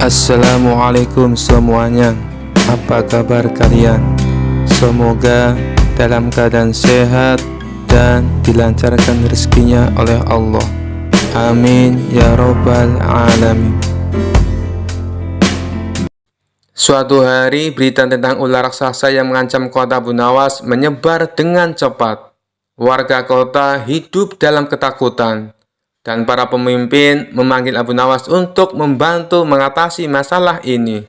Assalamualaikum semuanya. Apa kabar kalian? Semoga dalam keadaan sehat dan dilancarkan rezekinya oleh Allah. Amin ya robbal alamin. Suatu hari, berita tentang ular raksasa yang mengancam kota Abu Nawas menyebar dengan cepat. Warga kota hidup dalam ketakutan, dan para pemimpin memanggil Abu Nawas untuk membantu mengatasi masalah ini.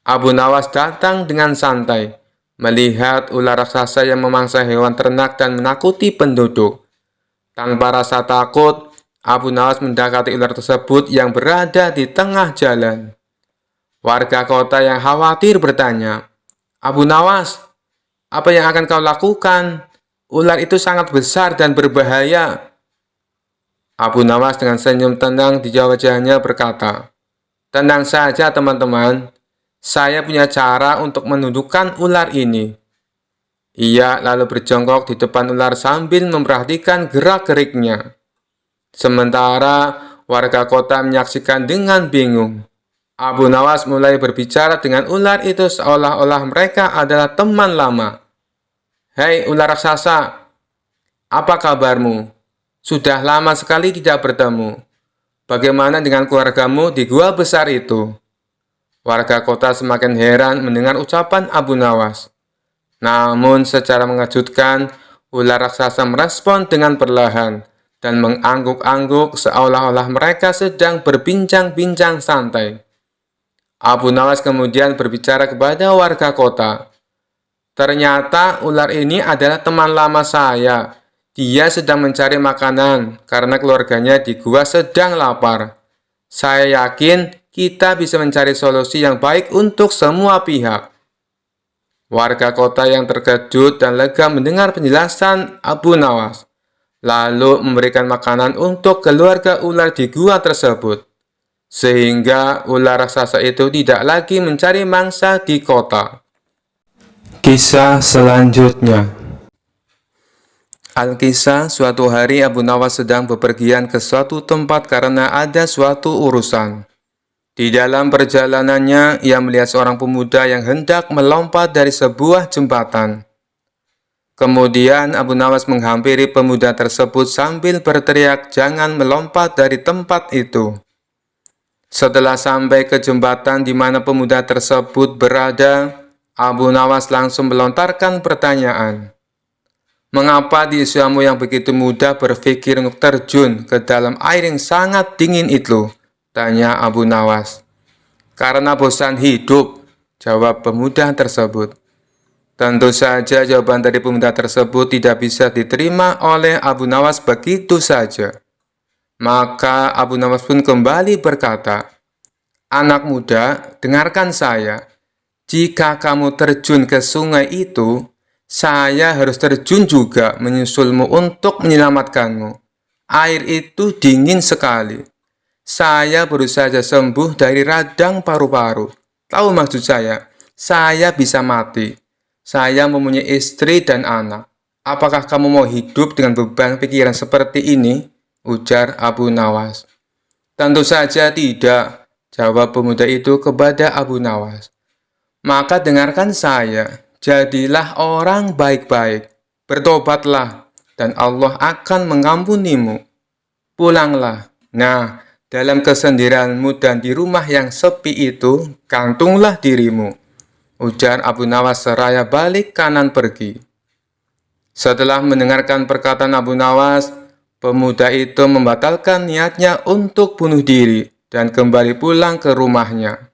Abu Nawas datang dengan santai, melihat ular raksasa yang memangsa hewan ternak dan menakuti penduduk. Tanpa rasa takut, Abu Nawas mendekati ular tersebut yang berada di tengah jalan. Warga kota yang khawatir bertanya, "Abu Nawas, apa yang akan kau lakukan? Ular itu sangat besar dan berbahaya." Abu Nawas dengan senyum tenang di wajahnya berkata, "Tenang saja teman-teman, saya punya cara untuk menundukkan ular ini." Ia lalu berjongkok di depan ular sambil memperhatikan gerak-geriknya. Sementara warga kota menyaksikan dengan bingung. Abu Nawas mulai berbicara dengan ular itu seolah-olah mereka adalah teman lama. "Hei ular raksasa, apa kabarmu? Sudah lama sekali tidak bertemu. Bagaimana dengan keluargamu di gua besar itu?" Warga kota semakin heran mendengar ucapan Abu Nawas. Namun secara mengejutkan, ular raksasa merespon dengan perlahan dan mengangguk-angguk seolah-olah mereka sedang berbincang-bincang santai. Abu Nawas kemudian berbicara kepada warga kota. "Ternyata ular ini adalah teman lama saya. Dia sedang mencari makanan karena keluarganya di gua sedang lapar. Saya yakin kita bisa mencari solusi yang baik untuk semua pihak." Warga kota yang terkejut dan lega mendengar penjelasan Abu Nawas, lalu memberikan makanan untuk keluarga ular di gua tersebut, sehingga ular raksasa itu tidak lagi mencari mangsa di kota. Kisah selanjutnya. Alkisah, suatu hari Abu Nawas sedang bepergian ke suatu tempat karena ada suatu urusan. Di dalam perjalanannya, ia melihat seorang pemuda yang hendak melompat dari sebuah jembatan. Kemudian Abu Nawas menghampiri pemuda tersebut sambil berteriak, "Jangan melompat dari tempat itu." Setelah sampai ke jembatan di mana pemuda tersebut berada, Abu Nawas langsung melontarkan pertanyaan. "Mengapa di usiamu yang begitu muda berpikir untuk terjun ke dalam air yang sangat dingin itu?" tanya Abu Nawas. "Karena bosan hidup," jawab pemuda tersebut. Tentu saja jawaban dari pemuda tersebut tidak bisa diterima oleh Abu Nawas begitu saja. Maka Abu Nawas pun kembali berkata, "Anak muda, dengarkan saya. Jika kamu terjun ke sungai itu, saya harus terjun juga menyusulmu untuk menyelamatkanmu. Air itu dingin sekali. Saya baru saja sembuh dari radang paru-paru. Tahu maksud saya bisa mati. Saya mempunyai istri dan anak. Apakah kamu mau hidup dengan beban pikiran seperti ini?" ujar Abu Nawas. "Tentu saja tidak," jawab pemuda itu kepada Abu Nawas. "Maka dengarkan saya, jadilah orang baik-baik, bertobatlah, dan Allah akan mengampunimu. Pulanglah. Nah, dalam kesendirianmu dan di rumah yang sepi itu, gantunglah dirimu," ujar Abu Nawas seraya balik kanan pergi. Setelah mendengarkan perkataan Abu Nawas, pemuda itu membatalkan niatnya untuk bunuh diri dan kembali pulang ke rumahnya.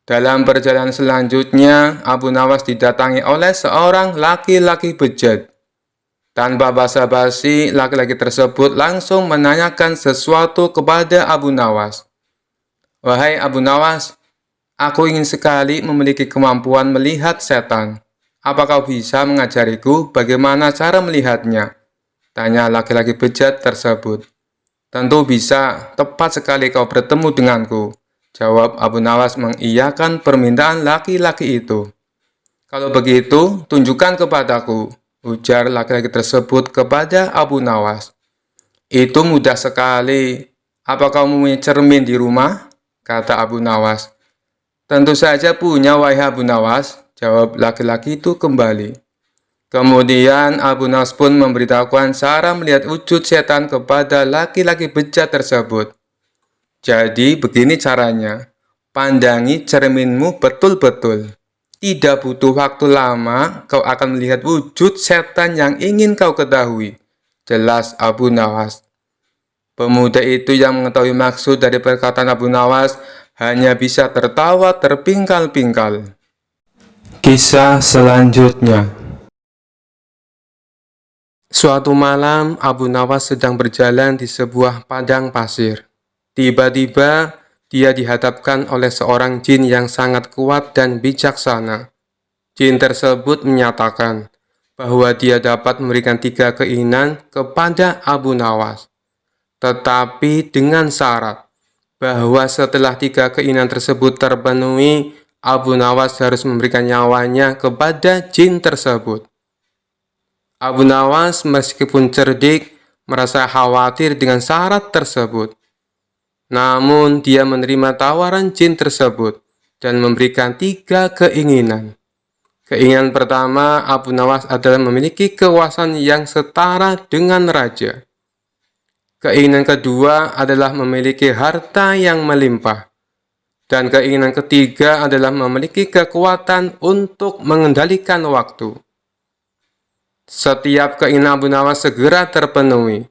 Dalam perjalanan selanjutnya, Abu Nawas didatangi oleh seorang laki-laki bejat. Tanpa basa-basi, laki-laki tersebut langsung menanyakan sesuatu kepada Abu Nawas. "Wahai Abu Nawas, aku ingin sekali memiliki kemampuan melihat setan. Apa kau bisa mengajariku bagaimana cara melihatnya?" tanya laki-laki bejat tersebut. "Tentu bisa, tepat sekali kau bertemu denganku," jawab Abu Nawas mengiyakan permintaan laki-laki itu. "Kalau begitu, tunjukkan kepadaku," ujar laki-laki tersebut kepada Abu Nawas. "Itu mudah sekali. Apa kau mempunyai cermin di rumah?" kata Abu Nawas. Tentu saja punya, wahai Abu Nawas, jawab laki-laki itu kembali. Kemudian Abu Nawas pun memberitahukan cara melihat wujud setan kepada laki-laki bejat tersebut. Jadi begini caranya, pandangi cerminmu betul-betul. Tidak butuh waktu lama, kau akan melihat wujud setan yang ingin kau ketahui. Jelas Abu Nawas. Pemuda itu yang mengetahui maksud dari perkataan Abu Nawas hanya bisa tertawa terpingkal-pingkal. Kisah selanjutnya. Suatu malam, Abu Nawas sedang berjalan di sebuah padang pasir. Tiba-tiba, dia dihadapkan oleh seorang jin yang sangat kuat dan bijaksana. Jin tersebut menyatakan bahwa dia dapat memberikan 3 keinginan kepada Abu Nawas. Tetapi dengan syarat bahwa setelah 3 keinginan tersebut terpenuhi, Abu Nawas harus memberikan nyawanya kepada jin tersebut. Abu Nawas meskipun cerdik, merasa khawatir dengan syarat tersebut. Namun dia menerima tawaran jin tersebut dan memberikan 3 keinginan. Keinginan pertama Abu Nawas adalah memiliki kekuasaan yang setara dengan raja. Keinginan kedua adalah memiliki harta yang melimpah. Dan keinginan ketiga adalah memiliki kekuatan untuk mengendalikan waktu. Setiap keinginan Abu Nawas segera terpenuhi,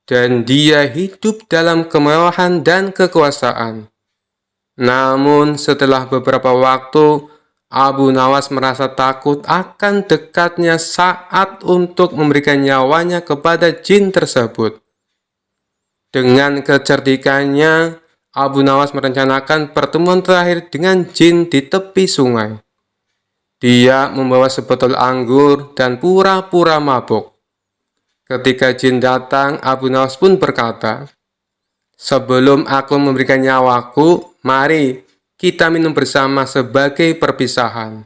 dan dia hidup dalam kemewahan dan kekuasaan. Namun setelah beberapa waktu, Abu Nawas merasa takut akan dekatnya saat untuk memberikan nyawanya kepada jin tersebut. Dengan kecerdikannya, Abu Nawas merencanakan pertemuan terakhir dengan jin di tepi sungai. Dia membawa sebotol anggur dan pura-pura mabuk. Ketika jin datang, Abu Nawas pun berkata, "Sebelum aku memberikan nyawaku, mari kita minum bersama sebagai perpisahan."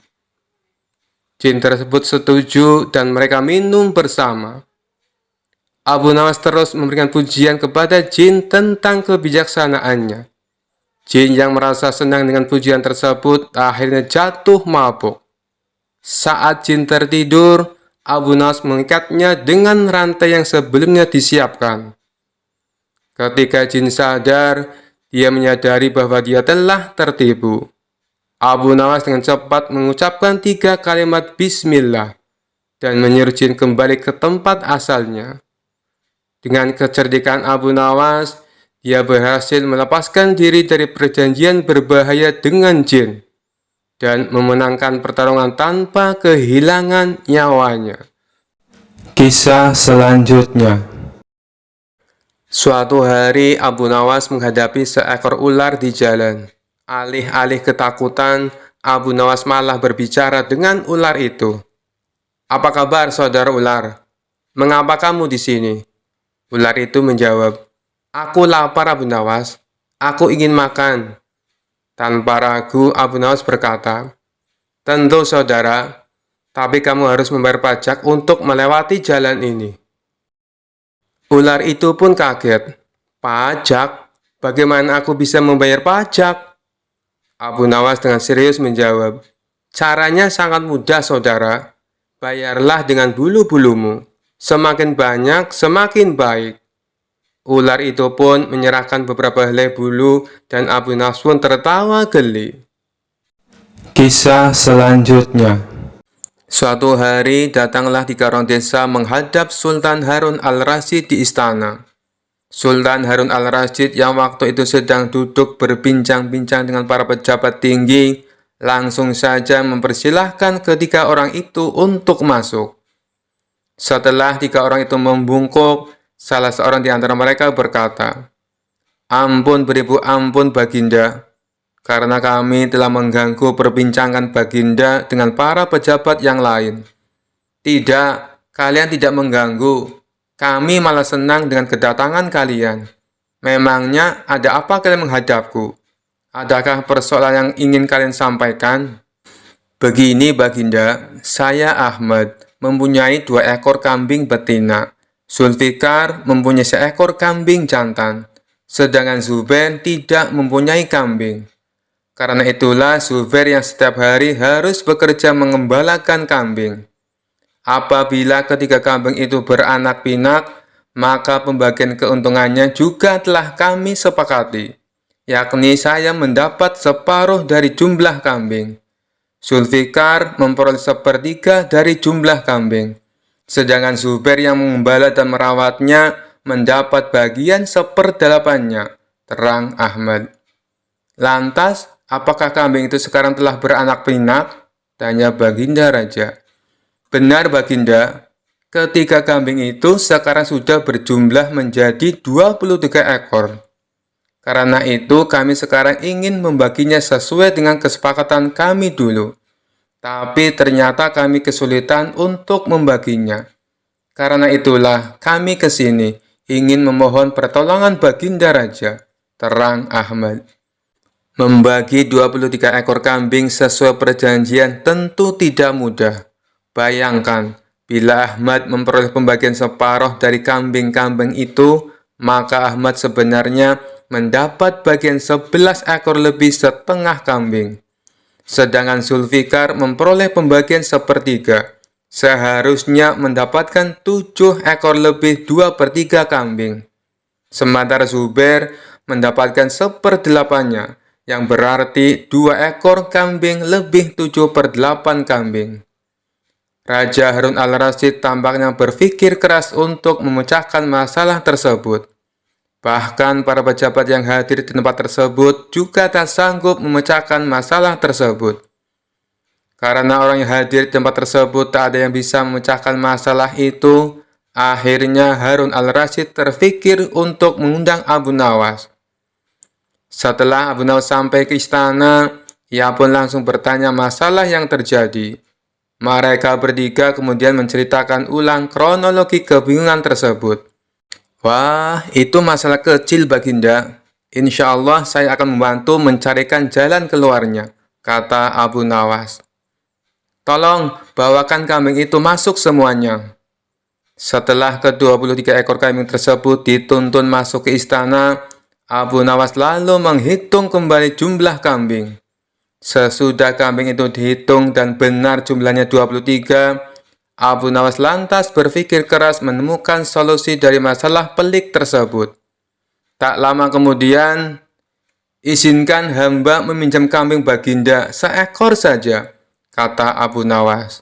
Jin tersebut setuju dan mereka minum bersama. Abu Nawas terus memberikan pujian kepada jin tentang kebijaksanaannya. Jin yang merasa senang dengan pujian tersebut akhirnya jatuh mabuk. Saat jin tertidur, Abu Nawas mengikatnya dengan rantai yang sebelumnya disiapkan. Ketika jin sadar, dia menyadari bahwa dia telah tertipu. Abu Nawas dengan cepat mengucapkan 3 kalimat Bismillah dan menyuruh jin kembali ke tempat asalnya. Dengan kecerdikan Abu Nawas, dia berhasil melepaskan diri dari perjanjian berbahaya dengan jin dan memenangkan pertarungan tanpa kehilangan nyawanya. Kisah selanjutnya. Suatu hari Abu Nawas menghadapi seekor ular di jalan. Alih-alih ketakutan, Abu Nawas malah berbicara dengan ular itu. "Apa kabar, saudara ular? Mengapa kamu di sini?" Ular itu menjawab, "Aku lapar, Abu Nawas. Aku ingin makan." Tanpa ragu, Abu Nawas berkata, "Tentu, saudara, tapi kamu harus membayar pajak untuk melewati jalan ini." Ular itu pun kaget. "Pajak? Bagaimana aku bisa membayar pajak?" Abu Nawas dengan serius menjawab, "Caranya sangat mudah, saudara. Bayarlah dengan bulu-bulumu. Semakin banyak, semakin baik." Ular itu pun menyerahkan beberapa helai bulu dan Abu Nawas pun tertawa geli. Kisah selanjutnya. Suatu hari datanglah 3 orang desa menghadap Sultan Harun al-Rasyid di istana. Sultan Harun al-Rasyid yang waktu itu sedang duduk berbincang-bincang dengan para pejabat tinggi, langsung saja mempersilahkan ketiga orang itu untuk masuk. Setelah 3 orang itu membungkuk, salah seorang di antara mereka berkata, "Ampun beribu ampun Baginda, karena kami telah mengganggu perbincangan Baginda dengan para pejabat yang lain." "Tidak, kalian tidak mengganggu. Kami malah senang dengan kedatangan kalian. Memangnya ada apa kalian menghadapku? Adakah persoalan yang ingin kalian sampaikan?" "Begini Baginda, saya Ahmad mempunyai 2 ekor kambing betina. Zulfikar mempunyai seekor kambing jantan. sedangkan Zubair tidak mempunyai kambing. Karena itulah Zubair yang setiap hari harus bekerja mengembalakan kambing. Apabila ketiga kambing itu beranak pinak, maka pembagian keuntungannya juga telah kami sepakati, yakni saya mendapat separuh dari jumlah kambing. Zulfikar memperoleh sepertiga dari jumlah kambing, sedangkan Zubair yang mengembala dan merawatnya mendapat bagian seperdelapannya, terang Ahmad. Lantas, apakah kambing itu sekarang telah beranak pinak? Tanya Baginda Raja. Benar Baginda, ketiga kambing itu sekarang sudah berjumlah menjadi 23 ekor. Karena itu kami sekarang ingin membaginya sesuai dengan kesepakatan kami dulu. Tapi ternyata kami kesulitan untuk membaginya. Karena itulah kami ke sini ingin memohon pertolongan Baginda Raja, terang Ahmad. Membagi 23 ekor kambing sesuai perjanjian tentu tidak mudah. Bayangkan, bila Ahmad memperoleh pembagian separuh dari kambing-kambing itu, maka Ahmad sebenarnya mendapat bagian 11 ekor lebih setengah kambing. Sedangkan Zulfikar memperoleh pembagian sepertiga, seharusnya mendapatkan 7 ekor lebih 2/3 kambing. Sementara Zubair mendapatkan seperdelapannya, yang berarti 2 ekor kambing lebih 7/8 kambing. Raja Harun al-Rasyid tampaknya berpikir keras untuk memecahkan masalah tersebut. Bahkan para pejabat yang hadir di tempat tersebut juga tak sanggup memecahkan masalah tersebut. Karena orang yang hadir di tempat tersebut tak ada yang bisa memecahkan masalah itu, akhirnya Harun al-Rasyid terpikir untuk mengundang Abu Nawas. Setelah Abu Nawas sampai ke istana, ia pun langsung bertanya masalah yang terjadi. Mereka bertiga kemudian menceritakan ulang kronologi kebingungan tersebut. Wah, itu masalah kecil Baginda. Insya Allah saya akan membantu mencarikan jalan keluarnya, kata Abu Nawas. Tolong, bawakan kambing itu masuk semuanya. Setelah ke-23 ekor kambing tersebut dituntun masuk ke istana, Abu Nawas lalu menghitung kembali jumlah kambing. Sesudah kambing itu dihitung dan benar jumlahnya 23, Abu Nawas lantas berpikir keras menemukan solusi dari masalah pelik tersebut. Tak lama kemudian, izinkan hamba meminjam kambing Baginda seekor saja, kata Abu Nawas.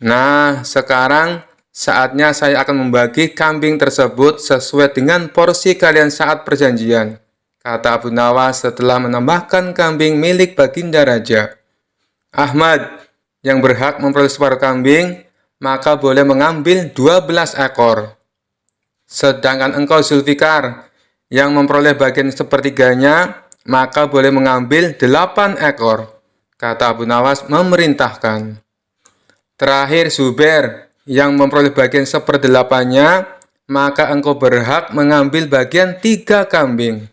Nah, sekarang saatnya saya akan membagi kambing tersebut sesuai dengan porsi kalian saat perjanjian, kata Abu Nawas setelah menambahkan kambing milik Baginda Raja. Ahmad, yang berhak memperoleh separuh kambing, maka boleh mengambil 12 ekor. Sedangkan engkau Zulfikar, yang memperoleh bagian sepertiganya, maka boleh mengambil 8 ekor, kata Abu Nawas memerintahkan. Terakhir Zubair, yang memperoleh bagian seperdelapannya, maka engkau berhak mengambil bagian 3 kambing.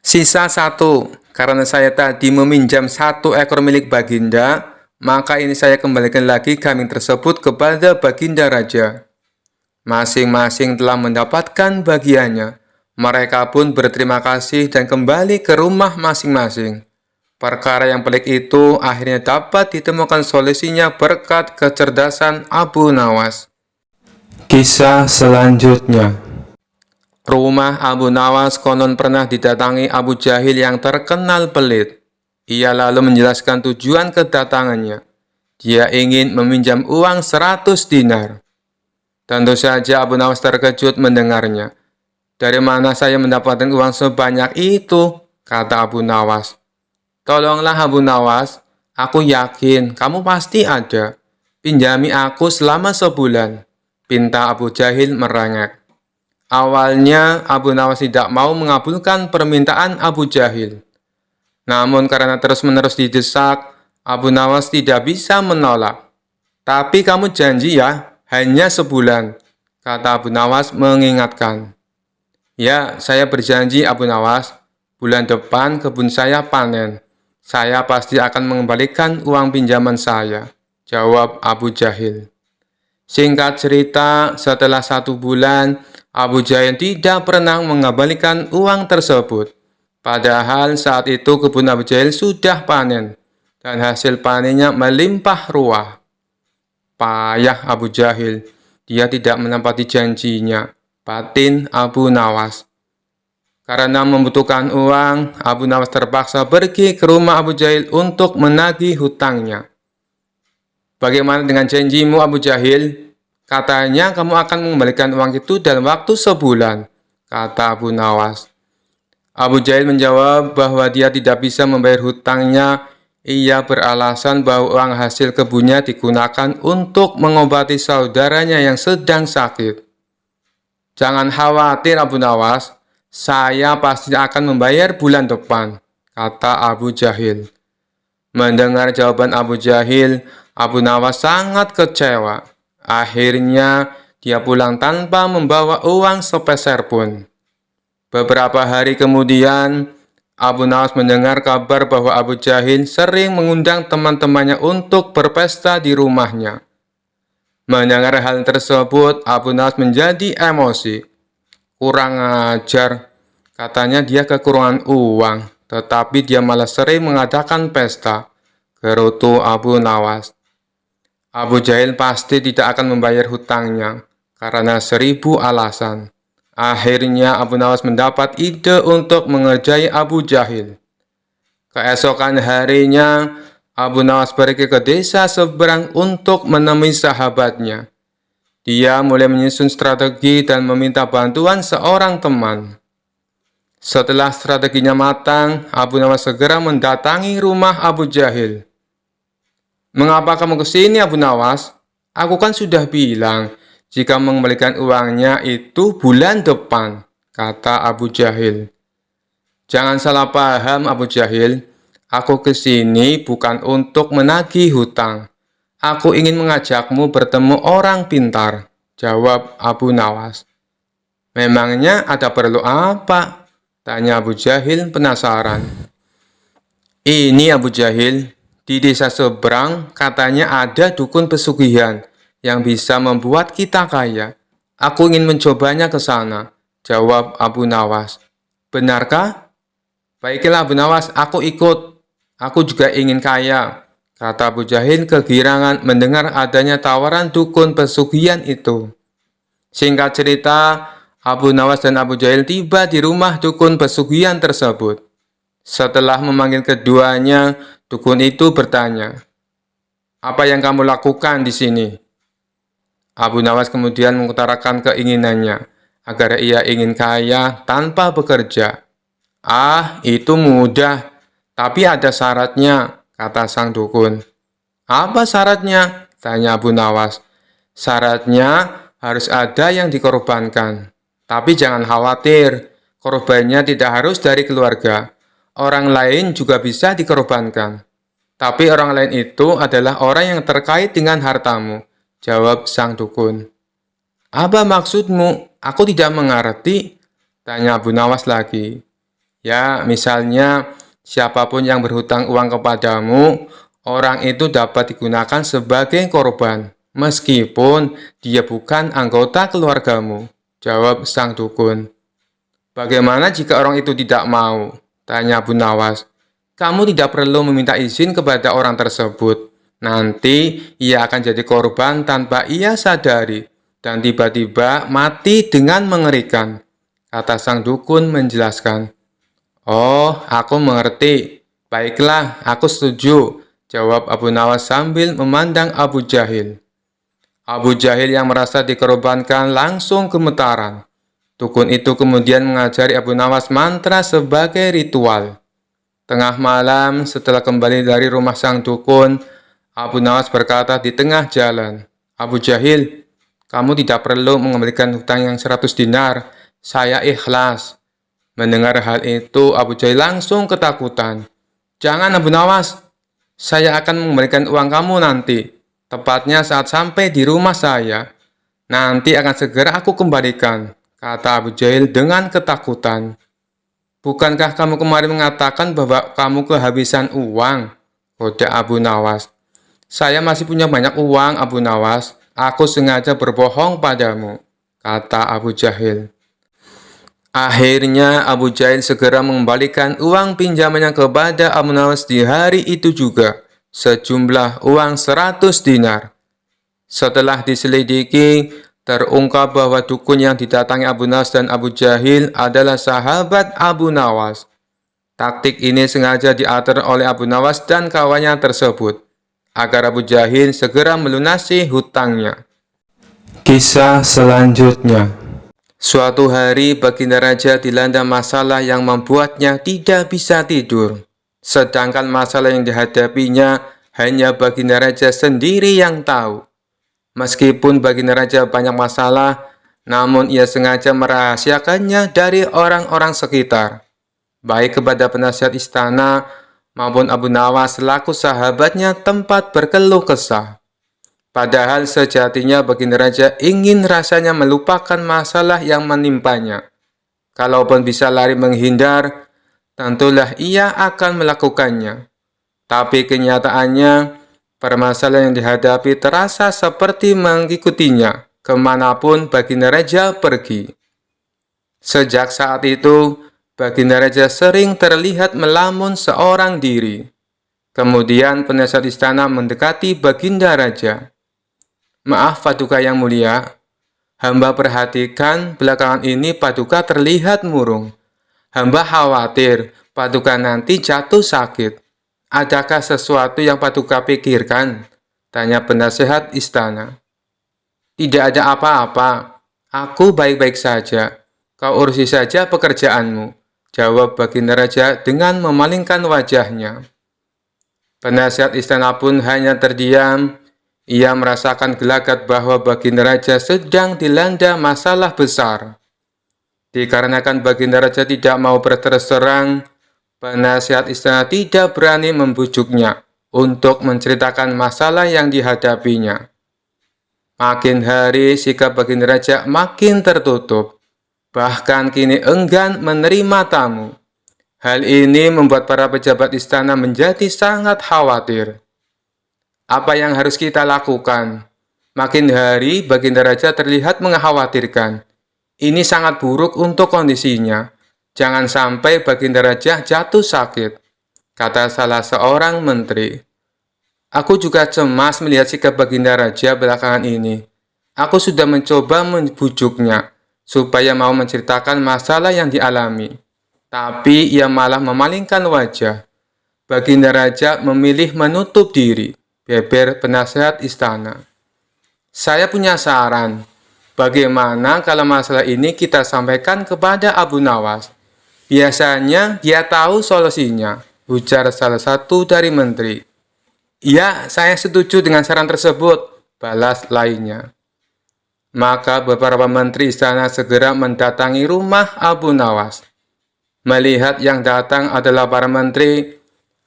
Sisa 1, karena saya tadi meminjam 1 ekor milik Baginda, maka ini saya kembalikan lagi kambing tersebut kepada Baginda Raja. Masing-masing telah mendapatkan bagiannya. Mereka pun berterima kasih dan kembali ke rumah masing-masing. Perkara yang pelik itu akhirnya dapat ditemukan solusinya berkat kecerdasan Abu Nawas. Kisah selanjutnya. Rumah Abu Nawas konon pernah didatangi Abu Jahil yang terkenal pelit. Ia lalu menjelaskan tujuan kedatangannya. Dia ingin meminjam uang 100 dinar. Tentu saja Abu Nawas terkejut mendengarnya. Dari mana saya mendapatkan uang sebanyak itu? Kata Abu Nawas. Tolonglah Abu Nawas, aku yakin kamu pasti ada. Pinjami aku selama sebulan, pinta Abu Jahil merengek. Awalnya Abu Nawas tidak mau mengabulkan permintaan Abu Jahil. Namun karena terus-menerus didesak, Abu Nawas tidak bisa menolak. Tapi kamu janji ya, hanya sebulan, kata Abu Nawas mengingatkan. Ya, saya berjanji Abu Nawas, bulan depan kebun saya panen. Saya pasti akan mengembalikan uang pinjaman saya, jawab Abu Jahil. Singkat cerita, setelah 1 bulan, Abu Jahil tidak pernah mengembalikan uang tersebut. Padahal saat itu kebun Abu Jahil sudah panen, dan hasil panennya melimpah ruah. Payah Abu Jahil, dia tidak menepati janjinya, batin Abu Nawas. Karena membutuhkan uang, Abu Nawas terpaksa pergi ke rumah Abu Jahil untuk menagih hutangnya. Bagaimana dengan janjimu, Abu Jahil? Katanya kamu akan mengembalikan uang itu dalam waktu sebulan, kata Abu Nawas. Abu Jahil menjawab bahwa dia tidak bisa membayar hutangnya. Ia beralasan bahwa uang hasil kebunnya digunakan untuk mengobati saudaranya yang sedang sakit. Jangan khawatir Abu Nawas, saya pasti akan membayar bulan depan, kata Abu Jahil. Mendengar jawaban Abu Jahil, Abu Nawas sangat kecewa. Akhirnya, dia pulang tanpa membawa uang sepeser pun. Beberapa hari kemudian, Abu Nawas mendengar kabar bahwa Abu Jahil sering mengundang teman-temannya untuk berpesta di rumahnya. Mendengar hal tersebut, Abu Nawas menjadi emosi. Kurang ajar, katanya dia kekurangan uang, tetapi dia malah sering mengadakan pesta, gerutu Abu Nawas. Abu Jahil pasti tidak akan membayar hutangnya, karena 1000 alasan. Akhirnya Abu Nawas mendapat ide untuk mengerjai Abu Jahil. Keesokan harinya, Abu Nawas pergi ke desa seberang untuk menemui sahabatnya. Dia mulai menyusun strategi dan meminta bantuan seorang teman. Setelah strateginya matang, Abu Nawas segera mendatangi rumah Abu Jahil. "Mengapa kamu ke sini, Abu Nawas? Aku kan sudah bilang, jika mengembalikan uangnya itu bulan depan," kata Abu Jahil. "Jangan salah paham Abu Jahil, aku ke sini bukan untuk menagih hutang. Aku ingin mengajakmu bertemu orang pintar," jawab Abu Nawas. "Memangnya ada perlu apa?" tanya Abu Jahil penasaran. "Ini Abu Jahil, di desa seberang katanya ada dukun pesugihan yang bisa membuat kita kaya. Aku ingin mencobanya ke sana," jawab Abu Nawas. "Benarkah? Baiklah Abu Nawas, aku ikut. Aku juga ingin kaya," kata Abu Jahil kegirangan mendengar adanya tawaran dukun pesugihan itu. Singkat cerita, Abu Nawas dan Abu Jahil tiba di rumah dukun pesugihan tersebut. Setelah memanggil keduanya, dukun itu bertanya, "Apa yang kamu lakukan di sini?" Abu Nawas kemudian mengutarakan keinginannya agar ia ingin kaya tanpa bekerja. "Ah, itu mudah, tapi ada syaratnya," kata sang dukun. "Apa syaratnya?" tanya Abu Nawas. "Syaratnya harus ada yang dikorbankan. Tapi jangan khawatir, korbannya tidak harus dari keluarga. Orang lain juga bisa dikorbankan. Tapi orang lain itu adalah orang yang terkait dengan hartamu," jawab sang dukun. "Apa maksudmu? Aku tidak mengerti," tanya Abu Nawas lagi. "Ya, misalnya siapapun yang berhutang uang kepadamu, orang itu dapat digunakan sebagai korban, meskipun dia bukan anggota keluargamu," jawab sang dukun. "Bagaimana jika orang itu tidak mau?" tanya Abu Nawas. "Kamu tidak perlu meminta izin kepada orang tersebut. Nanti ia akan jadi korban tanpa ia sadari dan tiba-tiba mati dengan mengerikan," kata sang dukun menjelaskan. "Oh, aku mengerti. Baiklah, aku setuju," jawab Abu Nawas sambil memandang Abu Jahil. Abu Jahil yang merasa dikorbankan langsung gemetaran. Dukun itu kemudian mengajari Abu Nawas mantra sebagai ritual. Tengah malam, setelah kembali dari rumah sang dukun, Abu Nawas berkata di tengah jalan, "Abu Jahil, kamu tidak perlu mengembalikan hutang yang 100 dinar. Saya ikhlas." Mendengar hal itu, Abu Jahil langsung ketakutan. "Jangan Abu Nawas, saya akan mengembalikan uang kamu nanti. Tepatnya saat sampai di rumah saya. Nanti akan segera aku kembalikan," kata Abu Jahil dengan ketakutan. "Bukankah kamu kemarin mengatakan bahwa kamu kehabisan uang?" kode Abu Nawas. "Saya masih punya banyak uang, Abu Nawas. Aku sengaja berbohong padamu," kata Abu Jahil. Akhirnya Abu Jahil segera mengembalikan uang pinjamannya kepada Abu Nawas di hari itu juga, sejumlah uang 100 dinar. Setelah diselidiki, terungkap bahwa dukun yang didatangi Abu Nawas dan Abu Jahil adalah sahabat Abu Nawas. Taktik ini sengaja diatur oleh Abu Nawas dan kawannya tersebut, agar Abu Jahil segera melunasi hutangnya. Kisah selanjutnya. Suatu hari Baginda Raja dilanda masalah yang membuatnya tidak bisa tidur. Sedangkan masalah yang dihadapinya hanya Baginda Raja sendiri yang tahu. Meskipun Baginda Raja banyak masalah, namun ia sengaja merahasiakannya dari orang-orang sekitar, baik kepada penasihat istana maupun Abu Nawas selaku sahabatnya tempat berkeluh kesah. Padahal sejatinya Baginda Raja ingin rasanya melupakan masalah yang menimpanya. Kalaupun bisa lari menghindar, tentulah ia akan melakukannya. Tapi kenyataannya, permasalahan yang dihadapi terasa seperti mengikutinya kemanapun Baginda Raja pergi. Sejak saat itu, Baginda Raja sering terlihat melamun seorang diri. Kemudian penasihat istana mendekati Baginda Raja. "Maaf Paduka yang mulia, hamba perhatikan belakangan ini Paduka terlihat murung. Hamba khawatir Paduka nanti jatuh sakit. Adakah sesuatu yang Paduka pikirkan?" tanya penasehat istana. "Tidak ada apa-apa, aku baik-baik saja. Kau urusi saja pekerjaanmu," jawab Baginda Raja dengan memalingkan wajahnya. Penasehat istana pun hanya terdiam. Ia merasakan gelagat bahwa Baginda Raja sedang dilanda masalah besar. Dikarenakan Baginda Raja tidak mau berterus terang, penasihat istana tidak berani membujuknya untuk menceritakan masalah yang dihadapinya. Makin hari sikap Baginda Raja makin tertutup, bahkan kini enggan menerima tamu. Hal ini membuat para pejabat istana menjadi sangat khawatir. Apa yang harus kita lakukan? Makin hari Baginda Raja terlihat mengkhawatirkan. Ini sangat buruk untuk kondisinya. Jangan sampai Baginda Raja jatuh sakit, kata salah seorang menteri. Aku juga cemas melihat sikap Baginda Raja belakangan ini. Aku sudah mencoba membujuknya supaya mau menceritakan masalah yang dialami. Tapi ia malah memalingkan wajah. Baginda Raja memilih menutup diri, beber penasehat istana. Saya punya saran. Bagaimana kalau masalah ini kita sampaikan kepada Abu Nawas? Biasanya dia tahu solusinya, ujar salah satu dari menteri. Ya, saya setuju dengan saran tersebut, balas lainnya. Maka beberapa menteri istana segera mendatangi rumah Abu Nawas. Melihat yang datang adalah para menteri,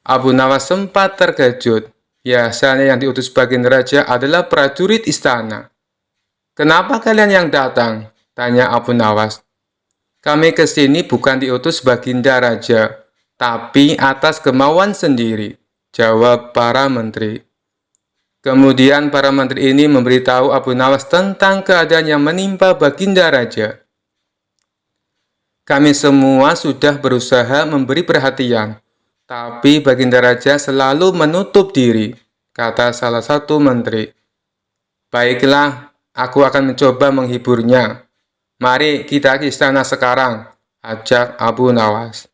Abu Nawas sempat terkejut. Biasanya yang diutus Baginda Raja adalah prajurit istana. Kenapa kalian yang datang? Tanya Abu Nawas. Kami ke sini bukan diutus Baginda Raja, tapi atas kemauan sendiri, jawab para menteri. Kemudian para menteri ini memberitahu Abu Nawas tentang keadaan yang menimpa Baginda Raja. Kami semua sudah berusaha memberi perhatian, tapi Baginda Raja selalu menutup diri, kata salah satu menteri. Baiklah, aku akan mencoba menghiburnya. Mari kita ke istana sekarang, ajak Abu Nawas.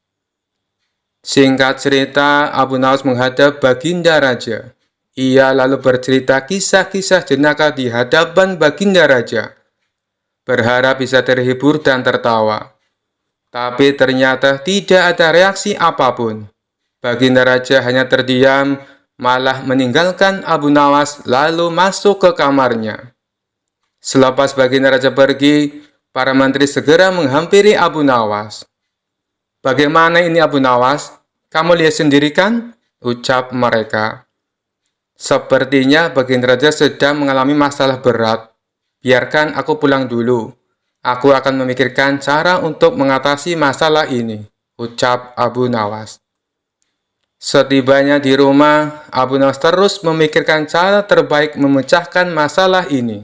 Singkat cerita, Abu Nawas menghadap Baginda Raja. Ia lalu bercerita kisah-kisah jenaka di hadapan Baginda Raja, berharap bisa terhibur dan tertawa. Tapi ternyata tidak ada reaksi apapun. Baginda Raja hanya terdiam, malah meninggalkan Abu Nawas lalu masuk ke kamarnya. Selepas Baginda Raja pergi, para menteri segera menghampiri Abu Nawas. Bagaimana ini Abu Nawas? Kamu lihat sendiri kan? Ucap mereka. Sepertinya Baginda Raja sedang mengalami masalah berat. Biarkan aku pulang dulu. Aku akan memikirkan cara untuk mengatasi masalah ini, ucap Abu Nawas. Setibanya di rumah, Abu Nawas terus memikirkan cara terbaik memecahkan masalah ini.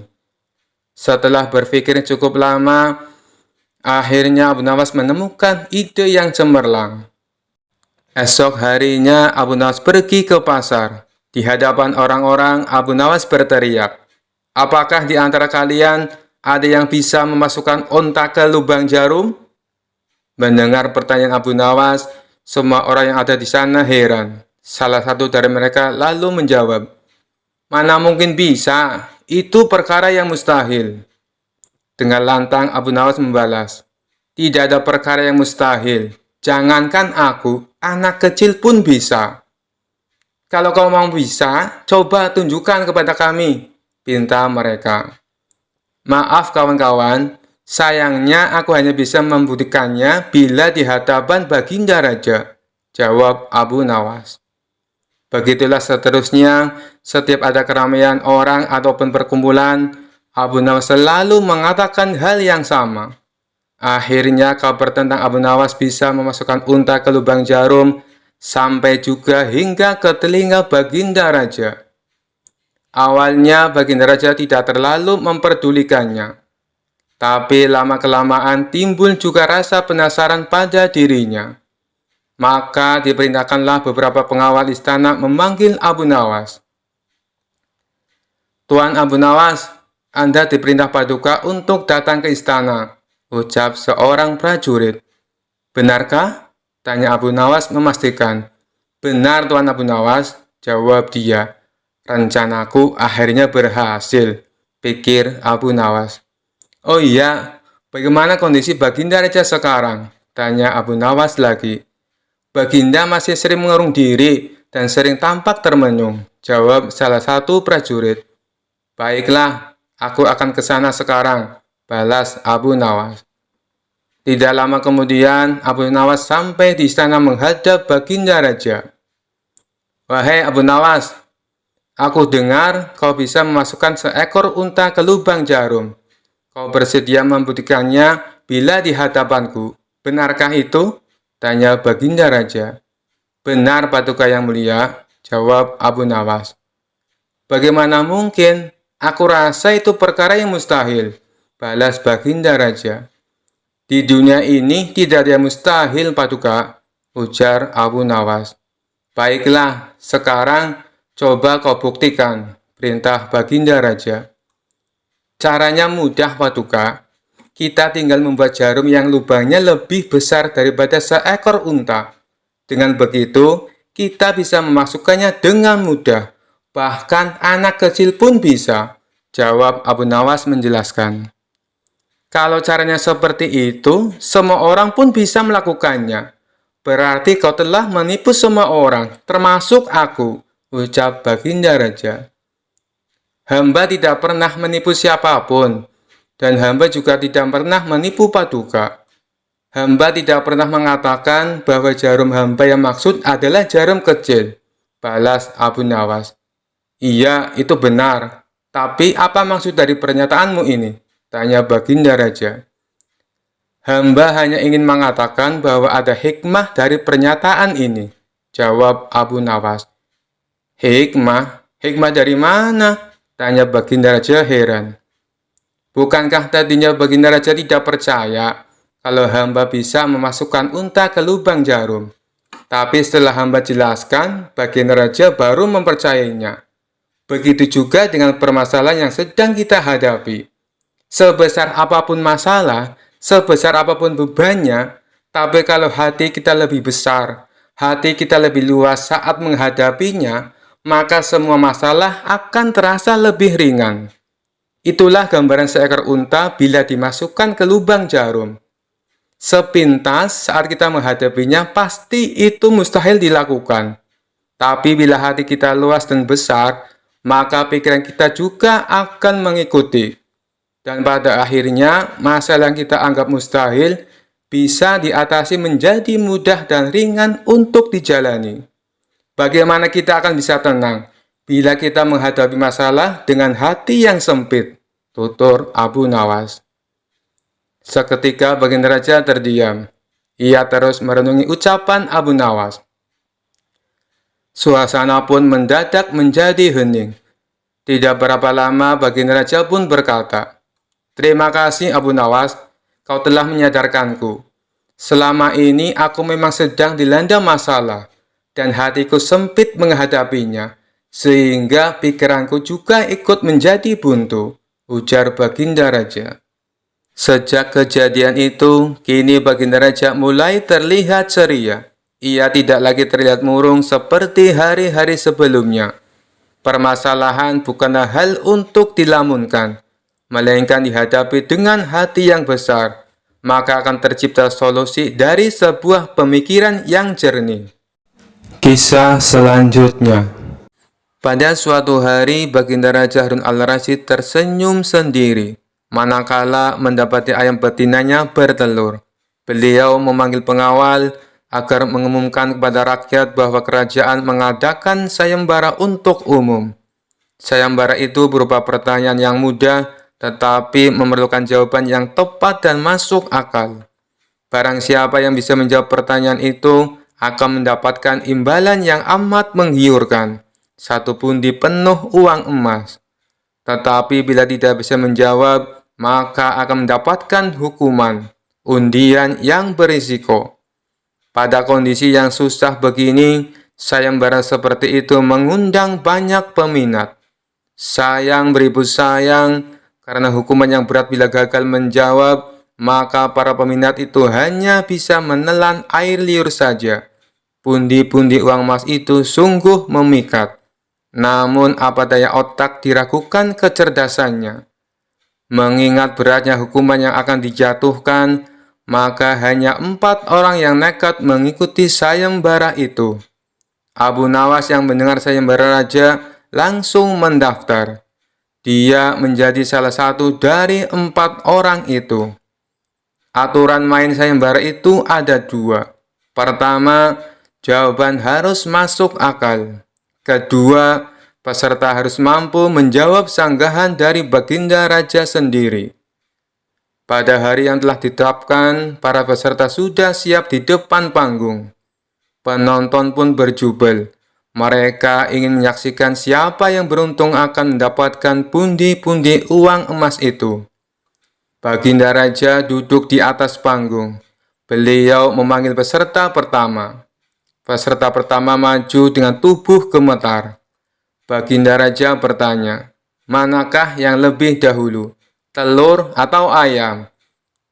Setelah berpikir cukup lama, akhirnya Abu Nawas menemukan ide yang cemerlang. Esok harinya Abu Nawas pergi ke pasar. Di hadapan orang-orang, Abu Nawas berteriak, "Apakah di antara kalian ada yang bisa memasukkan unta ke lubang jarum?" Mendengar pertanyaan Abu Nawas, semua orang yang ada di sana heran. Salah satu dari mereka lalu menjawab, "Mana mungkin bisa, itu perkara yang mustahil." Dengan lantang Abu Nawas membalas, "Tidak ada perkara yang mustahil. Jangankan aku, anak kecil pun bisa." "Kalau kau mau bisa, coba tunjukkan kepada kami," pinta mereka. "Maaf kawan-kawan, sayangnya aku hanya bisa membuktikannya bila di hadapan Baginda Raja," jawab Abu Nawas. Begitulah seterusnya, setiap ada keramaian orang ataupun perkumpulan, Abu Nawas selalu mengatakan hal yang sama. Akhirnya kabar tentang Abu Nawas bisa memasukkan unta ke lubang jarum sampai juga hingga ke telinga Baginda Raja. Awalnya Baginda Raja tidak terlalu memperdulikannya, tapi lama-kelamaan timbul juga rasa penasaran pada dirinya. Maka diperintahkanlah beberapa pengawal istana memanggil Abu Nawas. "Tuan Abu Nawas, Anda diperintah Paduka untuk datang ke istana," ucap seorang prajurit. "Benarkah?" tanya Abu Nawas memastikan. "Benar Tuan Abu Nawas," jawab dia. "Rencanaku akhirnya berhasil," pikir Abu Nawas. "Oh iya, bagaimana kondisi Baginda Raja sekarang?" tanya Abu Nawas lagi. "Baginda masih sering mengurung diri dan sering tampak termenung," jawab salah satu prajurit. "Baiklah, aku akan ke sana sekarang," balas Abu Nawas. Tidak lama kemudian, Abu Nawas sampai di istana menghadap Baginda Raja. "Wahai Abu Nawas, aku dengar kau bisa memasukkan seekor unta ke lubang jarum. Kau bersedia membuktikannya bila di hadapanku. Benarkah itu?" tanya Baginda Raja. "Benar Paduka yang mulia," jawab Abu Nawas. "Bagaimana mungkin? Aku rasa itu perkara yang mustahil," balas Baginda Raja. "Di dunia ini tidak ada yang mustahil, Paduka," ujar Abu Nawas. "Baiklah, sekarang coba kau buktikan," perintah Baginda Raja. "Caranya mudah, Paduka. Kita tinggal membuat jarum yang lubangnya lebih besar daripada seekor unta. Dengan begitu, kita bisa memasukkannya dengan mudah. Bahkan anak kecil pun bisa," jawab Abu Nawas menjelaskan. "Kalau caranya seperti itu, semua orang pun bisa melakukannya. Berarti kau telah menipu semua orang, termasuk aku," ucap Baginda Raja. "Hamba tidak pernah menipu siapapun, dan hamba juga tidak pernah menipu Paduka. Hamba tidak pernah mengatakan bahwa jarum hamba yang maksud adalah jarum kecil," balas Abu Nawas. "Iya, itu benar. Tapi apa maksud dari pernyataanmu ini?" tanya Baginda Raja. "Hamba hanya ingin mengatakan bahwa ada hikmah dari pernyataan ini," jawab Abu Nawas. "Hikmah? Hikmah dari mana?" tanya Baginda Raja heran. "Bukankah tadinya Baginda Raja tidak percaya kalau hamba bisa memasukkan unta ke lubang jarum? Tapi setelah hamba jelaskan, Baginda Raja baru mempercayainya. Begitu juga dengan permasalahan yang sedang kita hadapi. Sebesar apapun masalah, sebesar apapun bebannya, tapi kalau hati kita lebih besar, hati kita lebih luas saat menghadapinya, maka semua masalah akan terasa lebih ringan. Itulah gambaran seekor unta bila dimasukkan ke lubang jarum. Sepintas saat kita menghadapinya, pasti itu mustahil dilakukan. Tapi bila hati kita luas dan besar, maka pikiran kita juga akan mengikuti. Dan pada akhirnya, masalah yang kita anggap mustahil bisa diatasi menjadi mudah dan ringan untuk dijalani. Bagaimana kita akan bisa tenang bila kita menghadapi masalah dengan hati yang sempit? Tutur Abu Nawas. Seketika Baginda Raja terdiam. Ia terus merenungi ucapan Abu Nawas. Suasana pun mendadak menjadi hening. Tidak berapa lama Baginda Raja pun berkata, Terima kasih Abu Nawas, kau telah menyadarkanku. Selama ini aku memang sedang dilanda masalah, dan hatiku sempit menghadapinya, sehingga pikiranku juga ikut menjadi buntu, ujar Baginda Raja. Sejak kejadian itu, kini Baginda Raja mulai terlihat ceria. Ia tidak lagi terlihat murung seperti hari-hari sebelumnya. Permasalahan bukanlah hal untuk dilamunkan, melainkan dihadapi dengan hati yang besar, maka akan tercipta solusi dari sebuah pemikiran yang jernih. Kisah selanjutnya. Pada suatu hari, Baginda Raja Harun al-Rasyid tersenyum sendiri, manakala mendapati ayam betinanya bertelur. Beliau memanggil pengawal agar mengumumkan kepada rakyat bahwa kerajaan mengadakan sayembara untuk umum. Sayembara itu berupa pertanyaan yang mudah, tetapi memerlukan jawaban yang tepat dan masuk akal. Barang siapa yang bisa menjawab pertanyaan itu akan mendapatkan imbalan yang amat menggiurkan, 1 pundi penuh uang emas. Tetapi bila tidak bisa menjawab, maka akan mendapatkan hukuman, undian yang berisiko. Pada kondisi yang susah begini, sayembara seperti itu mengundang banyak peminat. Sayang beribu sayang, karena hukuman yang berat bila gagal menjawab, maka para peminat itu hanya bisa menelan air liur saja. Pundi-pundi uang emas itu sungguh memikat. Namun apa daya otak diragukan kecerdasannya. Mengingat beratnya hukuman yang akan dijatuhkan, maka hanya 4 orang yang nekat mengikuti sayembara itu. Abu Nawas yang mendengar sayembara raja langsung mendaftar. Dia menjadi salah satu dari 4 orang itu. Aturan main sayembara itu ada 2. Pertama, jawaban harus masuk akal. Kedua, peserta harus mampu menjawab sanggahan dari Baginda Raja sendiri. Pada hari yang telah ditetapkan, para peserta sudah siap di depan panggung. Penonton pun berjubel. Mereka ingin menyaksikan siapa yang beruntung akan mendapatkan pundi-pundi uang emas itu. Baginda Raja duduk di atas panggung. Beliau memanggil peserta pertama. Peserta pertama maju dengan tubuh gemetar. Baginda Raja bertanya, manakah yang lebih dahulu, telur atau ayam?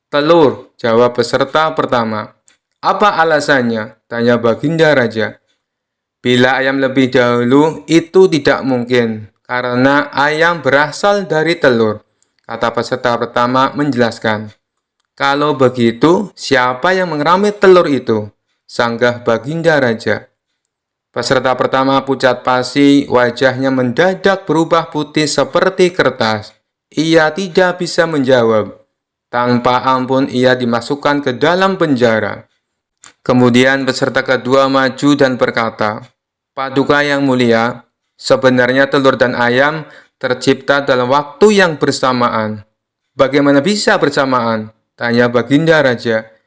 Telur, jawab peserta pertama. Apa alasannya? Tanya Baginda Raja. Bila ayam lebih dahulu, itu tidak mungkin, karena ayam berasal dari telur, kata peserta pertama menjelaskan. Kalau begitu, siapa yang mengerami telur itu? Sanggah Baginda Raja. Peserta pertama pucat pasi, wajahnya mendadak berubah putih seperti kertas. Ia tidak bisa menjawab. Tanpa ampun ia dimasukkan ke dalam penjara. Kemudian peserta kedua maju dan berkata, Paduka yang mulia, sebenarnya telur dan ayam tercipta dalam waktu yang bersamaan. Bagaimana bisa bersamaan? Tanya Baginda Raja.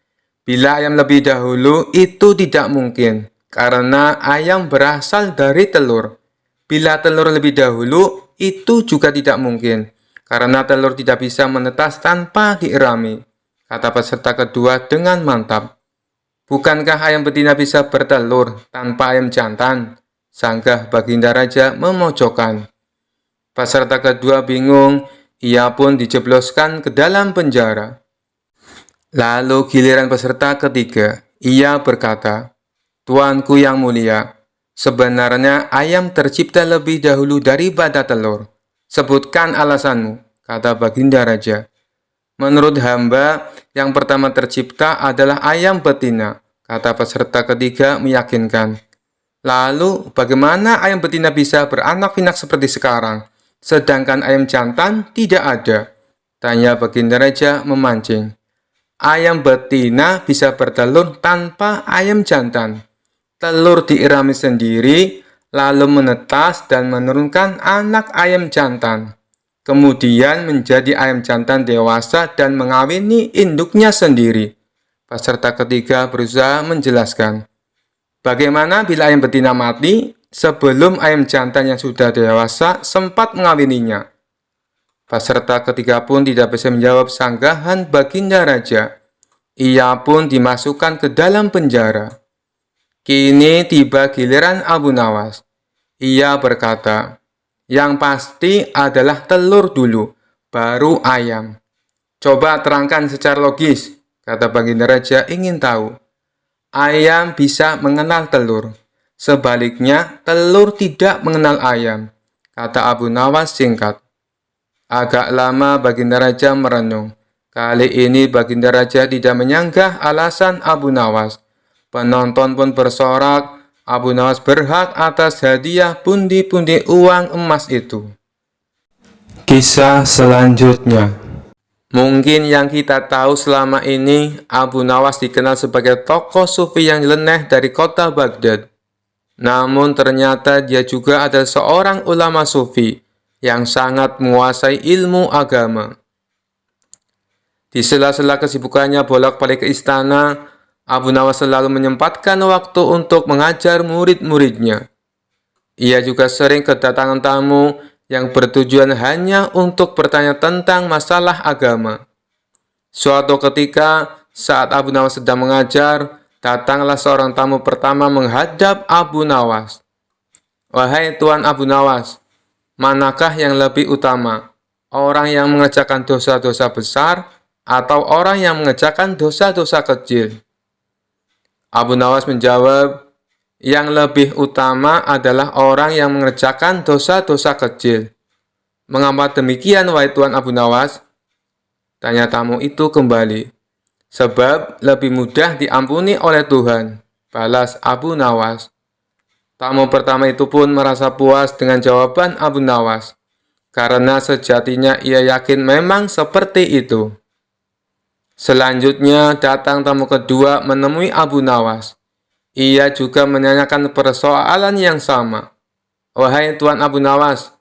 Bila ayam lebih dahulu, itu tidak mungkin, karena ayam berasal dari telur. Bila telur lebih dahulu, itu juga tidak mungkin, karena telur tidak bisa menetas tanpa dierami, kata peserta kedua dengan mantap. Bukankah ayam betina bisa bertelur tanpa ayam jantan? Sanggah Baginda Raja memojokkan. Peserta kedua bingung, ia pun dijebloskan ke dalam penjara. Lalu giliran peserta ketiga, ia berkata, Tuanku yang mulia, sebenarnya ayam tercipta lebih dahulu daripada telur. Sebutkan alasanmu, kata Baginda Raja. Menurut hamba, yang pertama tercipta adalah ayam betina, kata peserta ketiga meyakinkan. Lalu, bagaimana ayam betina bisa beranak pinak seperti sekarang, sedangkan ayam jantan tidak ada? Tanya Baginda Raja memancing. Ayam betina bisa bertelur tanpa ayam jantan. Telur diirami sendiri, lalu menetas dan menurunkan anak ayam jantan. Kemudian menjadi ayam jantan dewasa dan mengawini induknya sendiri. Peserta ketiga berusaha menjelaskan. Bagaimana bila ayam betina mati sebelum ayam jantan yang sudah dewasa sempat mengawininya? Peserta ketiga pun tidak bisa menjawab sanggahan baginda raja. Ia pun dimasukkan ke dalam penjara. Kini tiba giliran Abu Nawas. Ia berkata, "Yang pasti adalah telur dulu, baru ayam." "Coba terangkan secara logis," kata baginda raja ingin tahu. "Ayam bisa mengenal telur. Sebaliknya, telur tidak mengenal ayam," kata Abu Nawas singkat. Agak lama baginda raja merenung. Kali ini baginda raja tidak menyanggah alasan Abu Nawas. Penonton pun bersorak, Abu Nawas berhak atas hadiah pundi-pundi uang emas itu. Kisah selanjutnya. Mungkin yang kita tahu selama ini, Abu Nawas dikenal sebagai tokoh sufi yang nyeleneh dari kota Baghdad. Namun ternyata dia juga adalah seorang ulama sufi yang sangat menguasai ilmu agama. Di sela-sela kesibukannya bolak-balik ke istana, Abu Nawas selalu menyempatkan waktu untuk mengajar murid-muridnya. Ia juga sering kedatangan tamu yang bertujuan hanya untuk bertanya tentang masalah agama. Suatu ketika, saat Abu Nawas sedang mengajar, datanglah seorang tamu pertama menghadap Abu Nawas. "Wahai Tuan Abu Nawas, manakah yang lebih utama? Orang yang mengerjakan dosa-dosa besar atau orang yang mengerjakan dosa-dosa kecil?" Abu Nawas menjawab, "Yang lebih utama adalah orang yang mengerjakan dosa-dosa kecil." "Mengapa demikian, wahai Tuan Abu Nawas?" tanya tamu itu kembali. "Sebab lebih mudah diampuni oleh Tuhan," balas Abu Nawas. Tamu pertama itu pun merasa puas dengan jawaban Abu Nawas, karena sejatinya ia yakin memang seperti itu. Selanjutnya datang tamu kedua menemui Abu Nawas. Ia juga menanyakan persoalan yang sama. "Wahai Tuan Abu Nawas,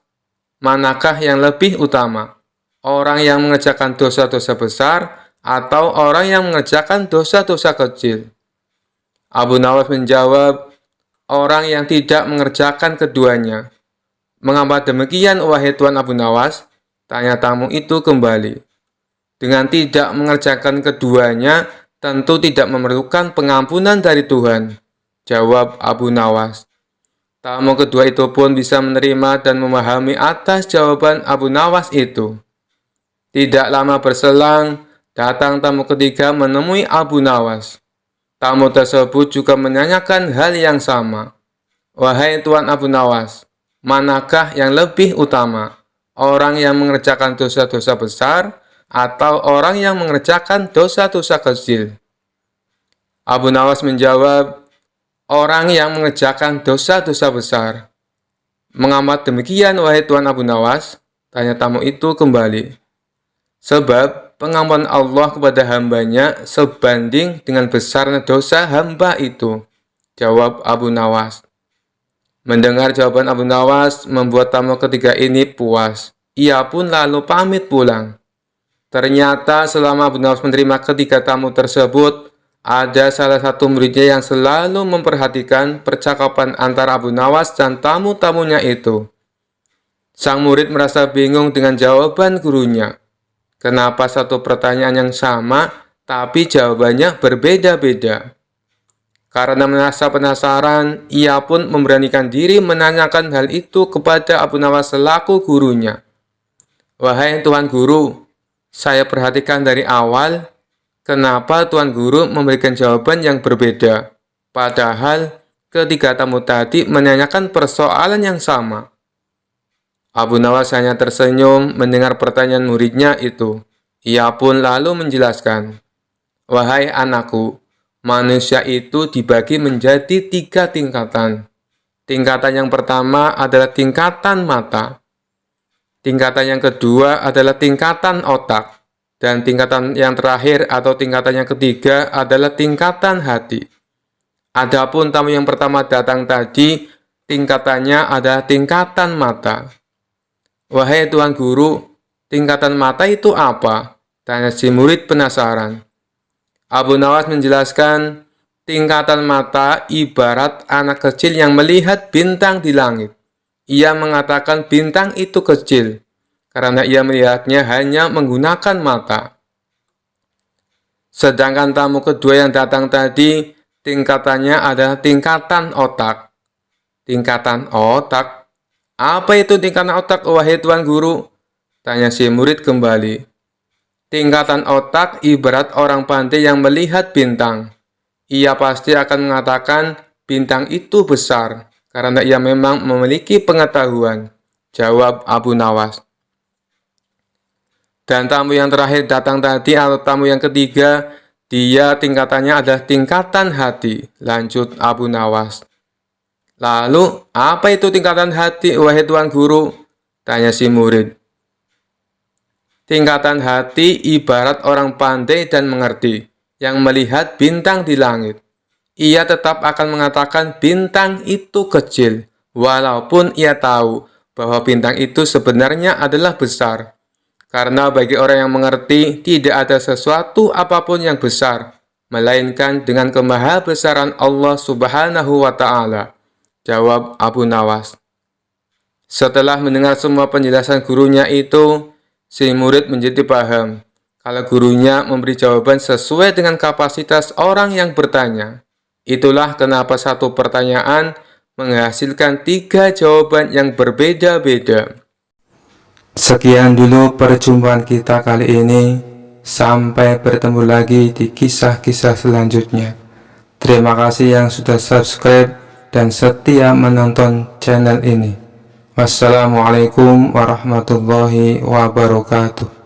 manakah yang lebih utama? Orang yang mengerjakan dosa-dosa besar atau orang yang mengerjakan dosa-dosa kecil?" Abu Nawas menjawab, "Orang yang tidak mengerjakan keduanya." "Mengapa demikian, wahai Tuan Abu Nawas?" tanya tamu itu kembali. "Dengan tidak mengerjakan keduanya, tentu tidak memerlukan pengampunan dari Tuhan," jawab Abu Nawas. Tamu kedua itu pun bisa menerima dan memahami atas jawaban Abu Nawas itu. Tidak lama berselang, datang tamu ketiga menemui Abu Nawas. Tamu tersebut juga menanyakan hal yang sama. "Wahai Tuan Abu Nawas, manakah yang lebih utama? Orang yang mengerjakan dosa-dosa besar atau orang yang mengerjakan dosa-dosa kecil?" Abu Nawas menjawab, "Orang yang mengerjakan dosa-dosa besar." "Mengapa demikian, wahai Tuan Abu Nawas?" tanya tamu itu kembali. "Sebab pengampunan Allah kepada hambanya sebanding dengan besarnya dosa hamba itu," jawab Abu Nawas. Mendengar jawaban Abu Nawas membuat tamu ketiga ini puas. Ia pun lalu pamit pulang. Ternyata selama Abu Nawas menerima ketiga tamu tersebut, ada salah satu muridnya yang selalu memperhatikan percakapan antara Abu Nawas dan tamu-tamunya itu. Sang murid merasa bingung dengan jawaban gurunya. Kenapa satu pertanyaan yang sama, tapi jawabannya berbeda-beda? Karena merasa penasaran, ia pun memberanikan diri menanyakan hal itu kepada Abu Nawas selaku gurunya. "Wahai Tuan Guru, saya perhatikan dari awal, kenapa Tuan Guru memberikan jawaban yang berbeda? Padahal ketiga tamu tadi menanyakan persoalan yang sama." Abu Nawas hanya tersenyum mendengar pertanyaan muridnya itu. Ia pun lalu menjelaskan, "Wahai anakku, manusia itu dibagi menjadi 3 tingkatan. Tingkatan yang pertama adalah tingkatan mata. Tingkatan yang kedua adalah tingkatan otak. Dan tingkatan yang terakhir atau tingkatan yang ketiga adalah tingkatan hati. Adapun tamu yang pertama datang tadi, tingkatannya adalah tingkatan mata." "Wahai Tuan Guru, tingkatan mata itu apa?" tanya si murid penasaran. Abu Nawas menjelaskan, tingkatan mata ibarat anak kecil yang melihat bintang di langit. Ia mengatakan bintang itu kecil, karena ia melihatnya hanya menggunakan mata. Sedangkan tamu kedua yang datang tadi, tingkatannya adalah tingkatan otak. Tingkatan otak? Apa itu tingkatan otak, wahai Tuan Guru? Tanya si murid kembali. Tingkatan otak ibarat orang pandai yang melihat bintang. Ia pasti akan mengatakan bintang itu besar, karena ia memang memiliki pengetahuan, jawab Abu Nawas. Dan tamu yang terakhir datang tadi atau tamu yang ketiga, dia tingkatannya adalah tingkatan hati, lanjut Abu Nawas. Lalu, apa itu tingkatan hati, wahai Tuan Guru? Tanya si murid. Tingkatan hati ibarat orang pandai dan mengerti, yang melihat bintang di langit. Ia tetap akan mengatakan bintang itu kecil, walaupun ia tahu bahwa bintang itu sebenarnya adalah besar. Karena bagi orang yang mengerti, tidak ada sesuatu apapun yang besar, melainkan dengan kemahabesaran Allah Subhanahu wa Ta'ala, jawab Abu Nawas. Setelah mendengar semua penjelasan gurunya itu, si murid menjadi paham kalau gurunya memberi jawaban sesuai dengan kapasitas orang yang bertanya. Itulah kenapa satu pertanyaan menghasilkan 3 jawaban yang berbeda-beda. Sekian dulu perjumpaan kita kali ini. Sampai bertemu lagi di kisah-kisah selanjutnya. Terima kasih yang sudah subscribe dan setia menonton channel ini. Wassalamualaikum warahmatullahi wabarakatuh.